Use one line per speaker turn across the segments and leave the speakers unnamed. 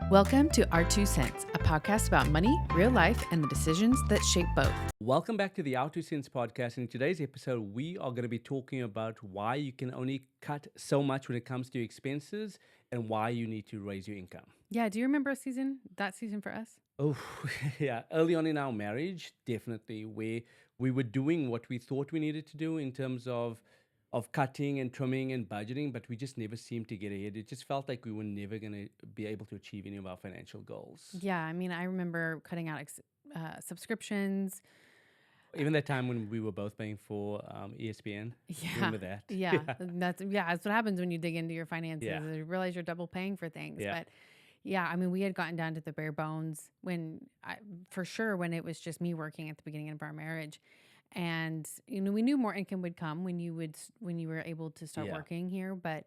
Welcome to Our Two Cents, a podcast about money, real life, and the decisions that shape both.
Welcome back to the Our Two Cents podcast. In today's episode, we are going to be talking about why you can only cut so much when it comes to your expenses and why you need to raise your income.
Yeah, do you remember that season for us?
Oh, yeah. Early on in our marriage, definitely, where we were doing what we thought we needed to do in terms of cutting and trimming and budgeting, but we just never seemed to get ahead. It just felt like we were never going to be able to achieve any of our financial goals.
Yeah, I mean, I remember cutting out subscriptions.
Even that time when we were both paying for ESPN.
Yeah,
Remember that?
yeah, that's what happens when you dig into your finances.
Yeah.
You realize you're double paying for things.
Yeah.
But yeah, I mean, we had gotten down to the bare bones for sure, when it was just me working at the beginning of our marriage. And we knew more income would come when you were able to start
Yeah.
working here. But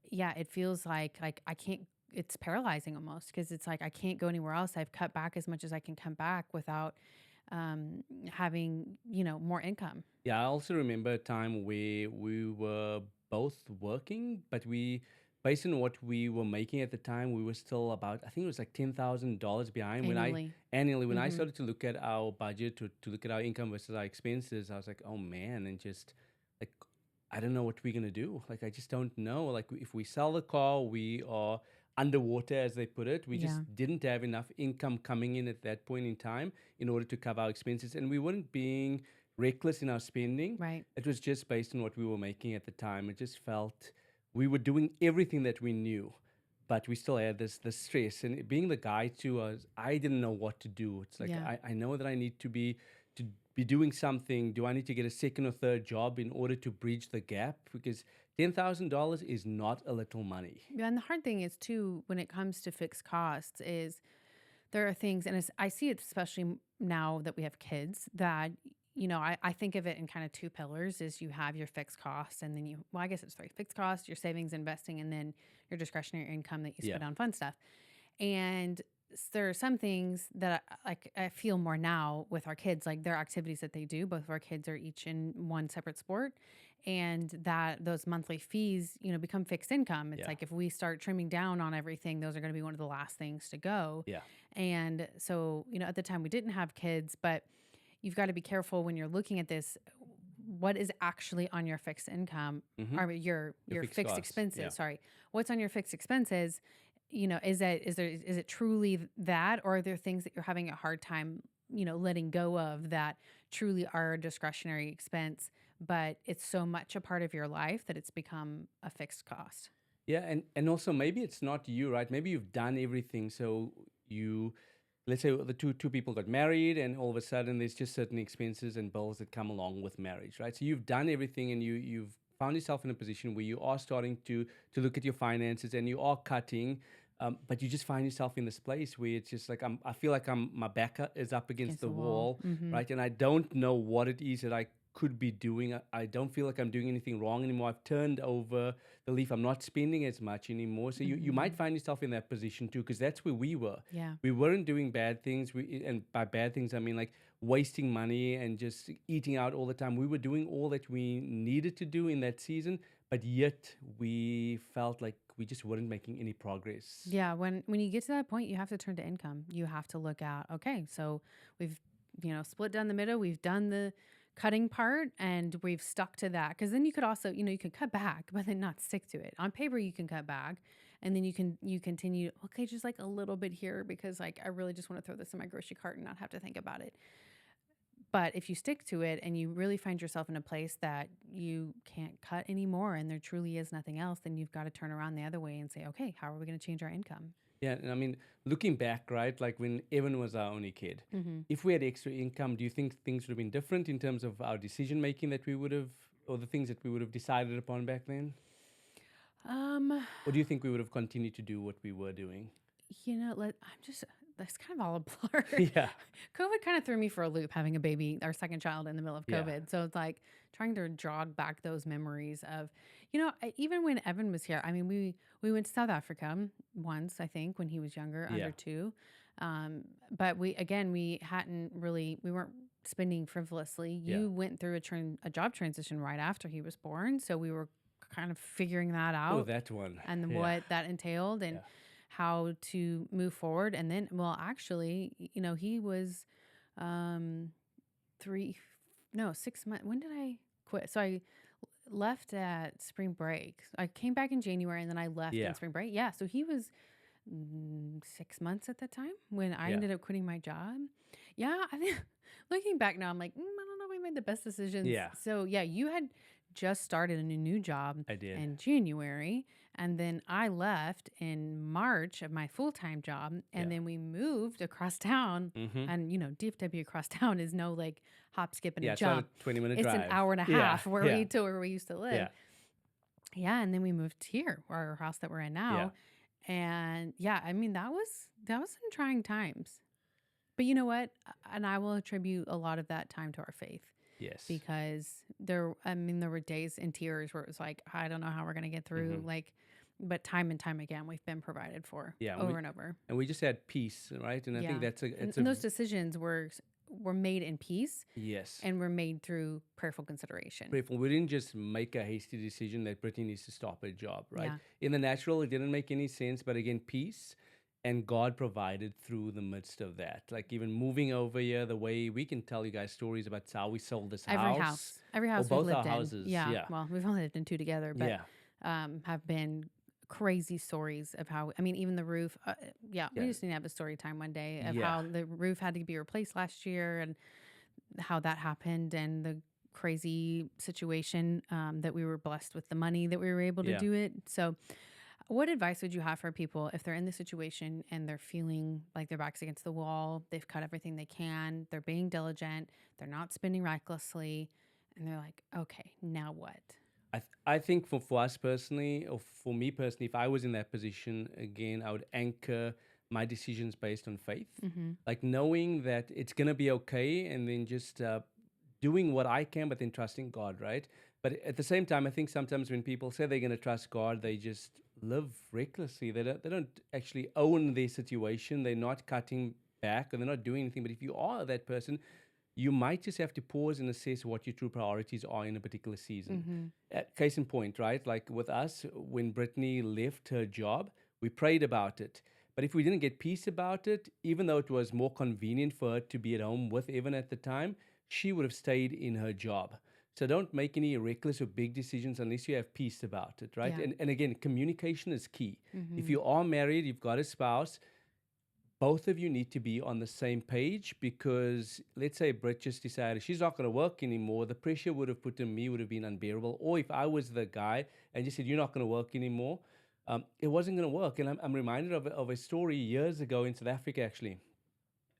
yeah, it feels like I can't. It's paralyzing almost, because it's like I can't go anywhere else. I've cut back as much as I can come back without having more income.
Yeah, I also remember a time where we were both working, but based on what we were making at the time, we were still about, I think it was like $10,000 behind.
Annually.
When I
Mhm.
started to look at our budget, to look at our income versus our expenses, I was like, oh man, and just like, I don't know what we're gonna do. Like, I just don't know. Like, if we sell the car, we are underwater, as they put it. We
Yeah.
just didn't have enough income coming in at that point in time in order to cover our expenses, and we weren't being reckless in our spending.
Right.
It was just based on what we were making at the time. It just felt we were doing everything that we knew, but we still had this stress. And being the guy too, I didn't know what to do. It's like
Yeah.
I know that I need to be doing something. Do I need to get a second or third job in order to bridge the gap? Because $10,000 is not a little money.
Yeah, and the hard thing is too, when it comes to fixed costs, is there are things, and I see it especially now that we have kids, that I think of it in kind of two pillars: is you have your fixed costs, and then I guess it's three: fixed costs, your savings, investing, and then your discretionary income that you
Yeah.
spend on fun stuff. And there are some things that I feel more now with our kids, like their activities that they do. Both of our kids are each in one separate sport, and that those monthly fees, become fixed income. It's
Yeah.
like if we start trimming down on everything, those are going to be one of the last things to go.
Yeah.
And so, at the time we didn't have kids, but you've got to be careful when you're looking at this. What is actually on your fixed income,
Mhm.
or your
fixed
fixed
costs,
expenses?
yeah.
Sorry, what's on your fixed expenses? Is it truly that, or are there things that you're having a hard time, letting go of, that truly are a discretionary expense, but it's so much a part of your life that it's become a fixed cost?
Yeah, and also maybe it's not you, right? Maybe you've done everything. So you, let's say the two people got married, and all of a sudden there's just certain expenses and bills that come along with marriage, right? So you've done everything, and you've found yourself in a position where you are starting to look at your finances, and you are cutting. But you just find yourself in this place where it's just like I feel like my back is up against the wall,
Mm-hmm.
right? And I don't know what it is that I could be doing. I don't feel like I'm doing anything wrong anymore. I've turned over the leaf. I'm not spending as much anymore. So you might find yourself in that position too, because that's where we were.
Yeah.
We weren't doing bad things. And by bad things, I mean like wasting money and just eating out all the time. We were doing all that we needed to do in that season, but yet we felt like we just weren't making any progress.
Yeah, when you get to that point, you have to turn to income. You have to look at, okay, so we've split down the middle. We've done the cutting part, and we've stuck to that. Because then you could also, you can cut back, but then not stick to it. On paper, you can cut back, and then you continue. Okay, just like a little bit here, because like I really just want to throw this in my grocery cart and not have to think about it. But if you stick to it and you really find yourself in a place that you can't cut anymore, and there truly is nothing else, then you've got to turn around the other way and say, okay, how are we going to change our income?
Yeah, and I mean, looking back, right, like when Evan was our only kid,
Mm-hmm.
if we had extra income, do you think things would have been different in terms of our decision making that we would have, or the things that we would have decided upon back then? Or do you think we would have continued to do what we were doing?
That's kind of all a blur.
Yeah,
COVID kind of threw me for a loop, having a baby, our second child, in the middle of
Yeah.
COVID. So it's like trying to jog back those memories of, even when Evan was here. I mean, we went to South Africa once, I think, when he was younger,
Yeah.
under two. But we weren't spending frivolously.
Yeah.
You went through a job transition right after he was born, so we were kind of figuring that
Oh,
out,
that one.
and
Yeah.
what that entailed. And
Yeah.
how to move forward. And then, well, actually, he was um, three, no, 6 months. When did I quit? So I left at spring break. I came back in January and then I left in
Yeah.
spring break. Yeah. So he was 6 months at the time when I
Yeah.
ended up quitting my job. Yeah. I think looking back now, I'm like, I don't know. We made the best decisions.
Yeah.
So yeah, you had just started a new job
I did.
in January. And then I left in March of my full time job.
Yeah.
And then we moved across town.
Mm-hmm.
And, DFW across town is no like hop, skip, and a
Yeah. It's not a
jump.
20-minute
It's an
drive.
hour and a
Yeah.
half where
Yeah.
we used to live.
Yeah.
Yeah, and then we moved here, our house that we're in
Yeah.
now. And yeah, I mean that was some trying times. But you know what? And I will attribute a lot of that time to our faith
Yes.
because there were days in tears where it was like, I don't know how we're going to get through,
Mm-hmm.
like, but time and time again we've been provided for
Yeah.
over and over.
And we just had peace, right? And I think
Yeah.
that's
And,
it's a
and those decisions were made in peace
yes.
and were made through prayerful consideration.
Grateful. We didn't just make a hasty decision that Brittany needs to stop her job, right?
Yeah.
In the natural, it didn't make any sense, but again, peace and God provided through the midst of that. Like even moving over here, the way we can tell you guys stories about how we sold this
Every house
or
we've
both
lived
our
in.
houses.
Yeah.
Yeah.
Well, we've only lived in two together, but
Yeah.
have been crazy stories of how, I mean, even the roof. We
Yeah.
just need to have a story time one day of
Yeah.
how the roof had to be replaced last year and how that happened and the crazy situation that we were blessed with the money that we were able to
Yeah.
do it. So, what advice would you have for people if they're in this situation and they're feeling like their back's against the wall? They've cut everything they can, they're being diligent, they're not spending recklessly, and they're like, okay, now what?
I think for us personally, or for me personally, if I was in that position again, I would anchor my decisions based on faith,
Mm-hmm.
like knowing that it's gonna be okay, and then just doing what I can, but then trusting God, right? But at the same time, I think sometimes when people say they're gonna trust God, they just live recklessly. They don't actually own their situation. They're not cutting back, or they're not doing anything. But if you are that person, you might just have to pause and assess what your true priorities are in a particular season.
Mm-hmm.
Case in point, right? Like with us, when Brittany left her job, we prayed about it. But if we didn't get peace about it, even though it was more convenient for her to be at home with Evan at the time, she would have stayed in her job. So don't make any reckless or big decisions unless you have peace about it, right?
Yeah.
And again, communication is key.
Mm-hmm.
If you are married, you've got a spouse, both of you need to be on the same page, because let's say Britt just decided she's not going to work anymore. The pressure would have put on me would have been unbearable. Or if I was the guy and just said, you're not going to work anymore, it wasn't going to work. And I'm reminded of a story years ago in South Africa, actually.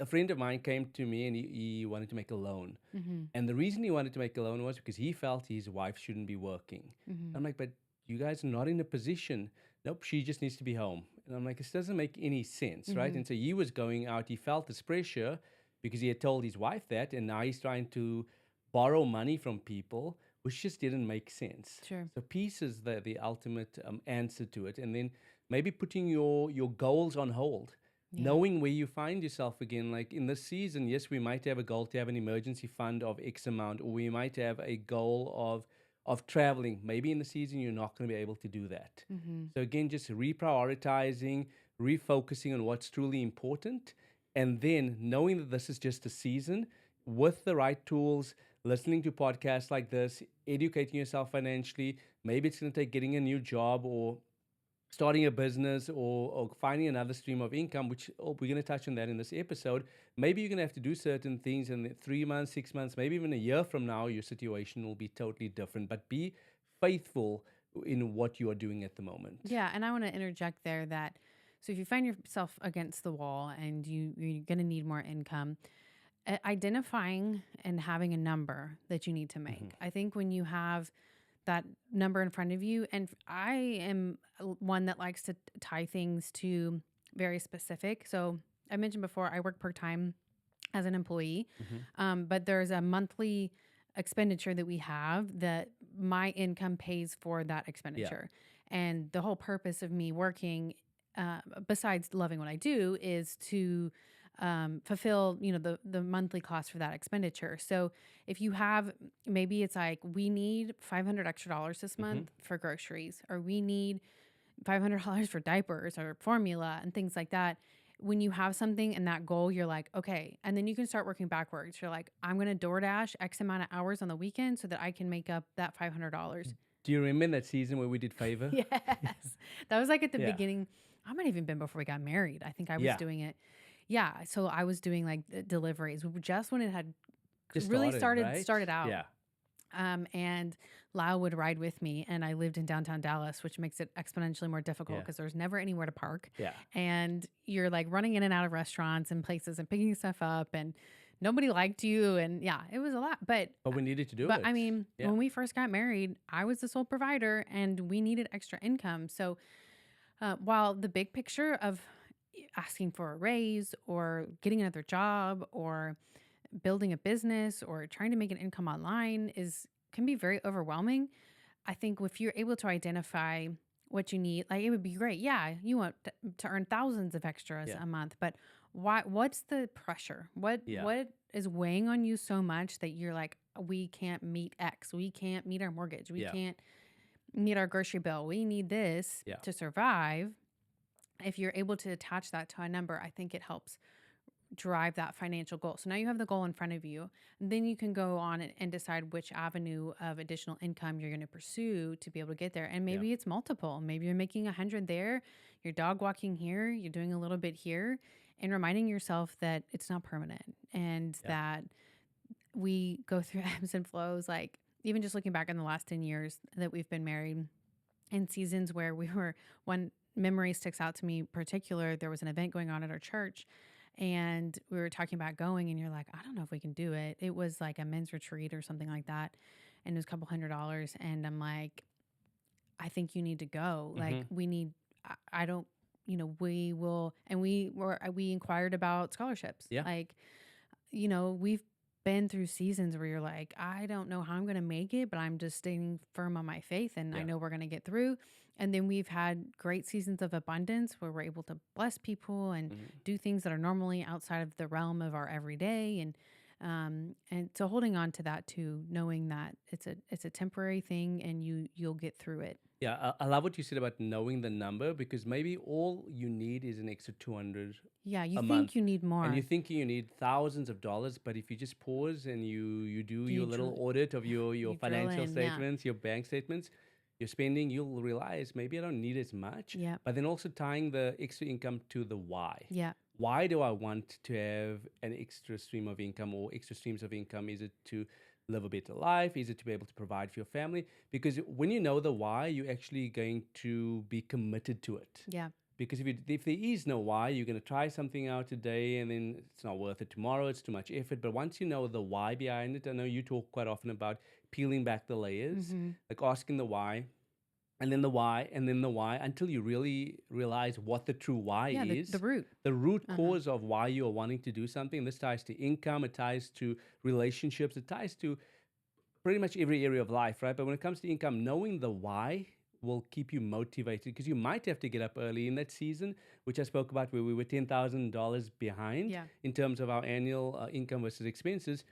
A friend of mine came to me and he wanted to make a loan.
Mm-hmm.
And the reason he wanted to make a loan was because he felt his wife shouldn't be working.
Mm-hmm.
I'm like, but you guys are not in a position. Nope, she just needs to be home. And I'm like, this doesn't make any sense, right?
Mm-hmm.
And so he was going out. He felt this pressure because he had told his wife that, and now he's trying to borrow money from people, which just didn't make sense.
Sure.
So peace is the ultimate answer to it. And then maybe putting your goals on hold.
Yeah.
Knowing where you find yourself again, like in this season, yes, we might have a goal to have an emergency fund of X amount, or we might have a goal of traveling. Maybe in the season, you're not going to be able to do that.
Mm-hmm.
So again, just reprioritizing, refocusing on what's truly important, and then knowing that this is just a season with the right tools, listening to podcasts like this, educating yourself financially. Maybe it's going to take getting a new job or starting a business, or finding another stream of income, which we're going to touch on that in this episode. Maybe you're going to have to do certain things, and 3 months, 6 months, maybe even a year from now, your situation will be totally different. But be faithful in what you are doing at the moment.
Yeah, and I want to interject there that so if you find yourself against the wall and you're going to need more income, identifying and having a number that you need to make.
Mm-hmm.
I think when you have that number in front of you, and I am one that likes to tie things to very specific. So I mentioned before, I work part-time as an employee, but there's a monthly expenditure that we have that my income pays for that expenditure. And the whole purpose of me working, besides loving what I do, is to fulfill, the monthly cost for that expenditure. So if you have, maybe it's like, we need $500 extra this month for groceries, or we need $500 for diapers or formula and things like that. When you have something and that goal, you're like, okay. And then you can start working backwards. You're like, I'm going to DoorDash X amount of hours on the weekend so that I can make up that $500.
Do you remember that season where we did Favor?
Yes. That was like at the
Yeah.
beginning. I might have even been before we got married. I think I was
Yeah.
doing it. Yeah. So I was doing like deliveries just when it had
Just
really
started, right?
started out.
Yeah.
And Lau would ride with me, and I lived in downtown Dallas, which makes it exponentially more difficult
Yeah.
because there's never anywhere to park.
Yeah.
And you're like running in and out of restaurants and places and picking stuff up, and nobody liked you. And yeah, it was a lot. But
But we needed to do
but
it.
I mean,
Yeah.
when we first got married, I was the sole provider, and we needed extra income. So while the big picture of asking for a raise or getting another job or building a business or trying to make an income online can be very overwhelming. I think if you're able to identify what you need, like it would be great. Yeah, you want to earn thousands of extras
Yeah.
a month, but what's the pressure?
Yeah.
What is weighing on you so much that you're like, we can't meet X, we can't meet our mortgage, we
Yeah.
can't meet our grocery bill. We need this
Yeah.
to survive. If you're able to attach that to a number, I think it helps drive that financial goal. So now you have the goal in front of you. And then you can go on and decide which avenue of additional income you're going to pursue to be able to get there. And maybe it's multiple. Maybe you're making 100 there, you're dog walking here, you're doing a little bit here, and reminding yourself that it's not permanent and that we go through ebbs and flows. Like even just looking back in the last 10 years that we've been married, in seasons where one memory sticks out to me in particular, there was an event going on at our church and we were talking about going, and you're like, I don't know if we can do it. It was like a men's retreat or something like that. And it was a couple $100. And I'm like, I think you need to go. Like we need, I don't, we will. And we inquired about scholarships.
Yeah.
Like, we've been through seasons where you're like, I don't know how I'm going to make it, but I'm just staying firm on my faith and I know we're going to get through. And then we've had great seasons of abundance where we're able to bless people and do things that are normally outside of the realm of our everyday. And so holding on to that too, knowing that it's a temporary thing and you'll get through it.
Yeah, I love what you said about knowing the number, because maybe all you need is an extra 200
Yeah, you
a
think
month.
you need more.
And you're thinking you need thousands of dollars, but if you just pause and you do your little
drill-
audit of your
you drill
financial
in,
statements, your bank statements, your spending, you'll realize maybe I don't need as much.
Yeah.
But then also tying the extra income to the why.
Yeah.
Why do I want to have an extra stream of income or extra streams of income? Is it to live a better life? Is it to be able to provide for your family? Because when you know the why, you're actually going to be committed to it.
Yeah.
Because if there is no why, you're going to try something out today and then it's not worth it tomorrow. It's too much effort. But once you know the why behind it, I know you talk quite often about peeling back the layers, like asking the why, and then the why, and then the why, until you really realize what the true why is.
The root.
The root cause of why you are wanting to do something. This ties to income, it ties to relationships, it ties to pretty much every area of life, right? But when it comes to income, knowing the why will keep you motivated, because you might have to get up early in that season, which I spoke about, where we were $10,000 behind in terms of our annual income versus expenses.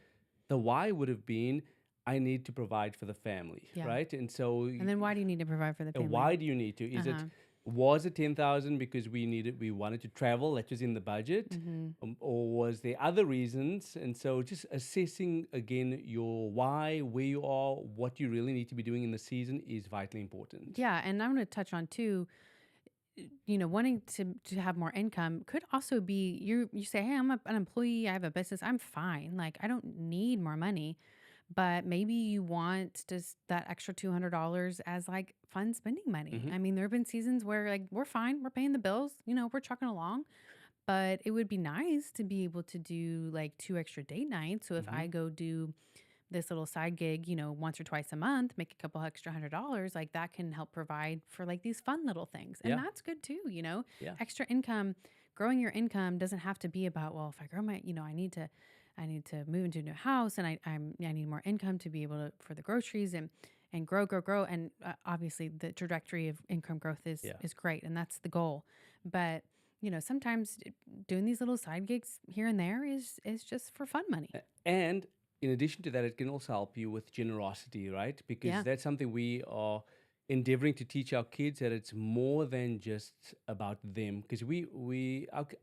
The why would have been, I need to provide for the family, right? And so,
And then why do you need to provide for the family?
why do you need to? Was it 10,000 because we wanted to travel, that was in the budget, or was there other reasons? And so just assessing again your why, where you are, what you really need to be doing in the season is vitally important.
Yeah, and I'm going to touch on too, wanting to have more income could also be you say, hey, I'm an employee, I have a business, I'm fine. Like I don't need more money. But maybe you want just that extra $200 as like fun spending money. I mean, there have been seasons where like we're fine, we're paying the bills, we're trucking along. But it would be nice to be able to do like 2 extra date nights. So if I go do this little side gig, once or twice a month, make a couple extra $100, like that can help provide for like these fun little things. And that's good too, extra income, growing your income doesn't have to be about, well, if I grow my, I need to move into a new house and I need more income to be able to, for the groceries and grow. And obviously the trajectory of income growth is great. And that's the goal. But, sometimes doing these little side gigs here and there is just for fun money.
And in addition to that, it can also help you with generosity, right? Because that's something we are endeavoring to teach our kids that it's more than just about them, because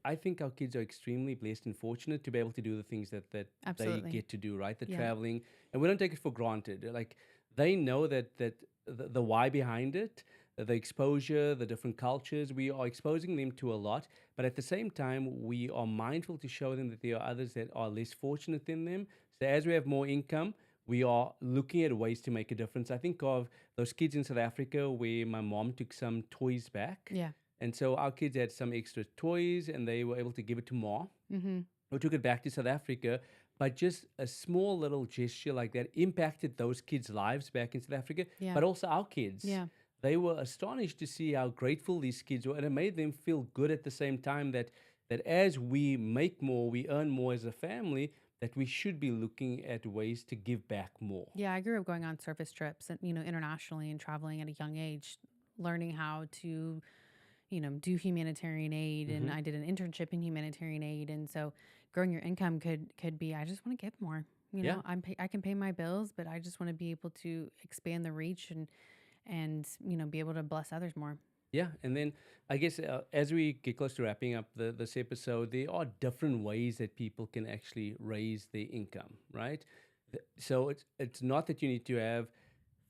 I think our kids are extremely blessed and fortunate to be able to do the things that they
Absolutely.
get to do, right? The
Yeah.
traveling, and we don't take it for granted. Like, they know that the why behind it, the exposure, the different cultures, we are exposing them to a lot, but at the same time we are mindful to show them that there are others that are less fortunate than them. So as we have more income, we are looking at ways to make a difference. I think of those kids in South Africa where my mom took some toys back.
Yeah.
And so our kids had some extra toys and they were able to give it to Ma,
Mhm.
who took it back to South Africa. But just a small little gesture like that impacted those kids' lives back in South Africa,
Yeah.
but also our kids.
Yeah.
They were astonished to see how grateful these kids were, and it made them feel good at the same time that as we make more, we earn more as a family, that we should be looking at ways to give back more.
Yeah, I grew up going on service trips and, internationally and traveling at a young age, learning how to, do humanitarian aid. And
Hmm.
I did an internship in humanitarian aid. And so growing your income could be, I just want to give more.
Yeah.
I can pay my bills, but I just want to be able to expand the reach and, be able to bless others more.
Yeah, and then I guess as we get close to wrapping up this episode, there are different ways that people can actually raise their income, right? So it's not that you need to have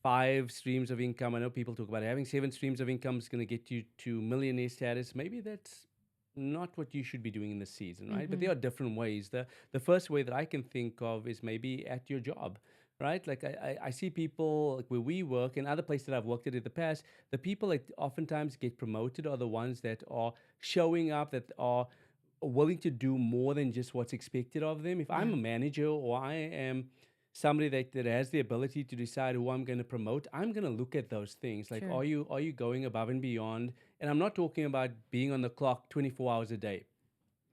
5 streams of income. I know people talk about having 7 streams of income is going to get you to millionaire status. Maybe that's not what you should be doing in this season, right? But
Mm-hmm.
there are different ways. The first way that I can think of is maybe at your job, right? Like I see people like where we work and other places that I've worked at in the past, the people that oftentimes get promoted are the ones that are showing up, that are willing to do more than just what's expected of them. If I'm
Yeah,
a manager or I am somebody that has the ability to decide who I'm going to promote, I'm going to look at those things. Like,
sure.
are you going above and beyond? And I'm not talking about being on the clock 24 hours a day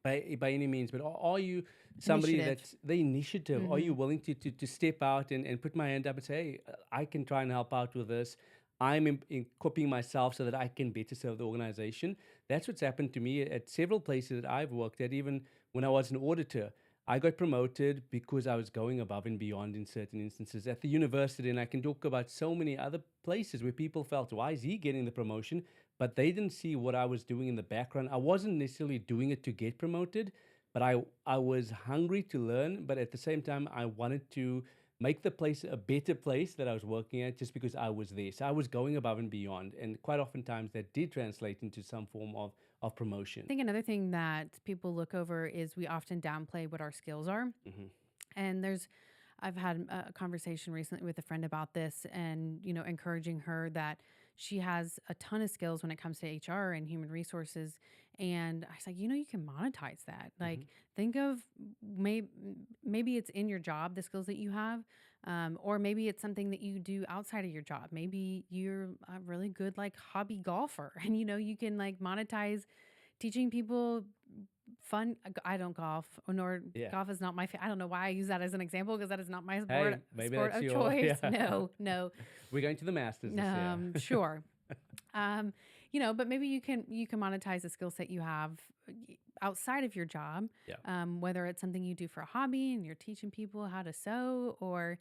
by any means, but are you somebody
Initiative.
that's the initiative? Are
Mm-hmm.
you willing to step out and put my hand up and say, hey, I can try and help out with this. I'm equipping myself so that I can better serve the organization. That's what's happened to me at several places that I've worked at. Even when I was an auditor, I got promoted because I was going above and beyond in certain instances at the university. And I can talk about so many other places where people felt, why is he getting the promotion? But they didn't see what I was doing in the background. I wasn't necessarily doing it to get promoted, but I was hungry to learn. But at the same time, I wanted to make the place a better place that I was working at just because I was there. So I was going above and beyond. And quite oftentimes that did translate into some form of
I
promotion.
think another thing that people look over is we often downplay what our skills are.
Hmm.
And I've had a conversation recently with a friend about this and, encouraging her that she has a ton of skills when it comes to HR and human resources. And I was like, you can monetize that.
Hmm.
Like, think of maybe it's in your job, the skills that you have, or maybe it's something that you do outside of your job. Maybe you're a really good, like, hobby golfer and, you can like monetize teaching people fun. I don't golf, nor
Yeah.
golf is not my. I don't know why I use that as an example because that is not my
Hey, maybe
sport
that's
of
your,
choice.
yeah.
No, no.
We're going to the Masters this year.
Sure. Um, but maybe you can monetize a skill set you have outside of your job.
Yeah.
Whether it's something you do for a hobby and you're teaching people how to sew, or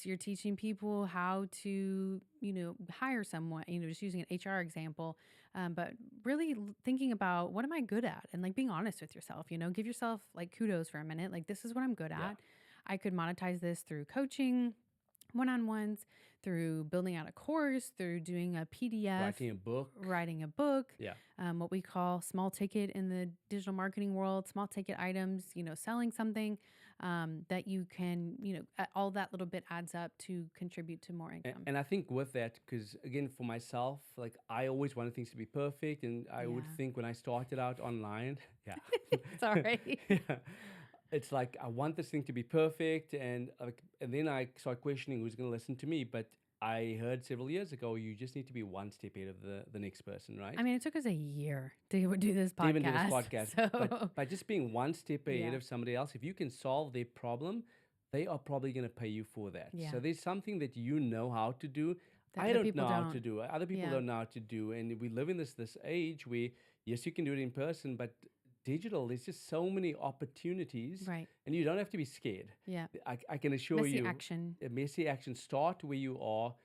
you're teaching people how to hire someone. Just using an HR example, but really thinking about what am I good at and like being honest with yourself. Give yourself like kudos for a minute. Like, this is what I'm good
Yeah.
at. I could monetize this through coaching, one-on-ones, through building out a course, through doing a PDF,
Writing a book.
writing a book,
Yeah.
what we call small ticket in the digital marketing world, small ticket items, selling something that you can, all that little bit adds up to contribute to more income.
And I think with that, because again, for myself, like I always wanted things to be perfect. And I would
Yeah.
think when I started out online, yeah.
Sorry.
Yeah. It's like I want this thing to be perfect, and then I start questioning who's going to listen to me. But I heard several years ago, you just need to be one step ahead of the next person, right?
I mean, it took us a year to do this
To even do this
podcast.
podcast,
So,
but by just being one step ahead
yeah.
of somebody else, if you can solve their problem, they are probably going to pay you for that.
Yeah.
So there's something that you know how to do.
That
I
other
don't
people
know how to
don't.
do. Other people
Yeah.
don't know how to do, and we live in this age where yes, you can do it in person, but digital, there's just so many opportunities,
Right.
and you don't have to be scared.
Yeah.
I can assure
Messy
you,
action.
a messy action. Start where you are.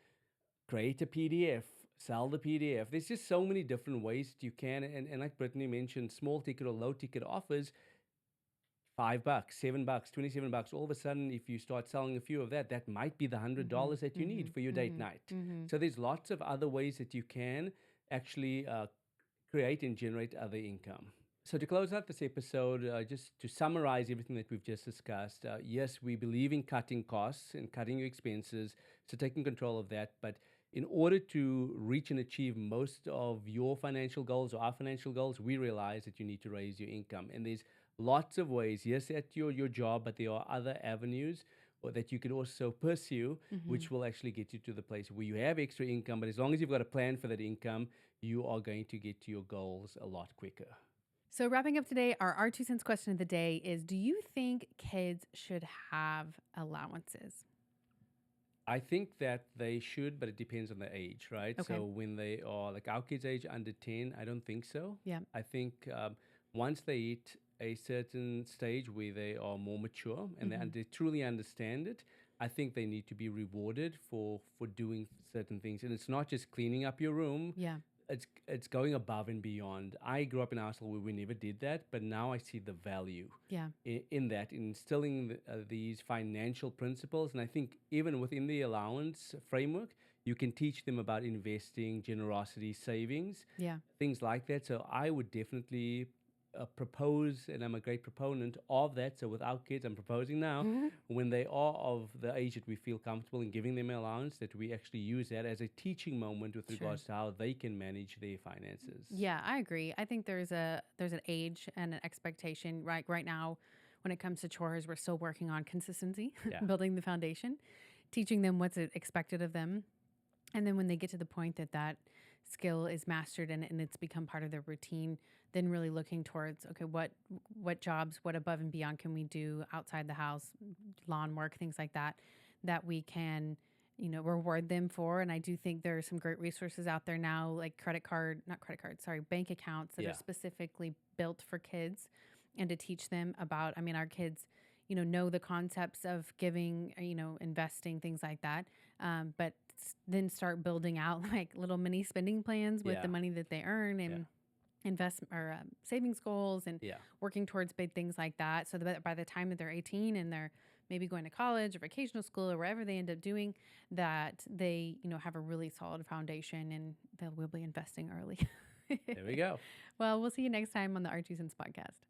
Create a PDF, sell the PDF. There's just so many different ways that you can. And like Brittany mentioned, small ticket or low ticket offers, $5, $7, $27. All of a sudden, if you start selling a few of that, that might be the $100
Mhm,
that you need
mhm,
for your date
mhm,
night.
mhm.
So there's lots of other ways that you can actually create and generate other income. So to close out this episode, just to summarize everything that we've just discussed, yes, we believe in cutting costs and cutting your expenses, so taking control of that. But in order to reach and achieve most of your financial goals or our financial goals, we realize that you need to raise your income. And there's lots of ways, yes, at your job, but there are other avenues or that you can also pursue,
Mhm.
which will actually get you to the place where you have extra income. But as long as you've got a plan for that income, you are going to get to your goals a lot quicker.
So, wrapping up today, our 2 cents question of the day is: do you think kids should have allowances?
I think that they should, but it depends on the age, right?
Okay.
So when they are like our kids' age under 10, I don't think so.
Yeah.
I think once they hit a certain stage where they are more mature and
Hmm.
they truly understand it, I think they need to be rewarded for doing certain things. And it's not just cleaning up your room.
Yeah.
It's going above and beyond. I grew up in a household where we never did that, but now I see the value
Yeah.
in that, in instilling these financial principles. And I think even within the allowance framework, you can teach them about investing, generosity, savings,
Yeah.
things like that. So I would definitely propose, and I'm a great proponent of that. So with our kids, I'm proposing now, when they are of the age that we feel comfortable in giving them an allowance, that we actually use that as a teaching moment with
Sure.
regards to how they can manage their finances.
Yeah, I agree. I think there's an age and an expectation. Right now, when it comes to chores, we're still working on consistency,
Yeah.
building the foundation, teaching them what's expected of them. And then when they get to the point that that skill is mastered and it's become part of their routine, then really looking towards, okay, what jobs, what above and beyond can we do outside the house, lawn work, things like that, that we can, reward them for. And I do think there are some great resources out there now, like not credit card, sorry, bank accounts that are
Yeah.
specifically built for kids and to teach them about, I mean, our kids, know the concepts of giving, investing, things like that. But then start building out like little mini spending plans with the
Yeah.
money that they earn
Yeah.
and invest or savings goals and
Yeah.
working towards big things like that. So that by the time that they're 18 and they're maybe going to college or vocational school or wherever they end up doing, that they, have a really solid foundation and they will be investing early.
There we go.
Well, we'll see you next time on the R2 Cents podcast.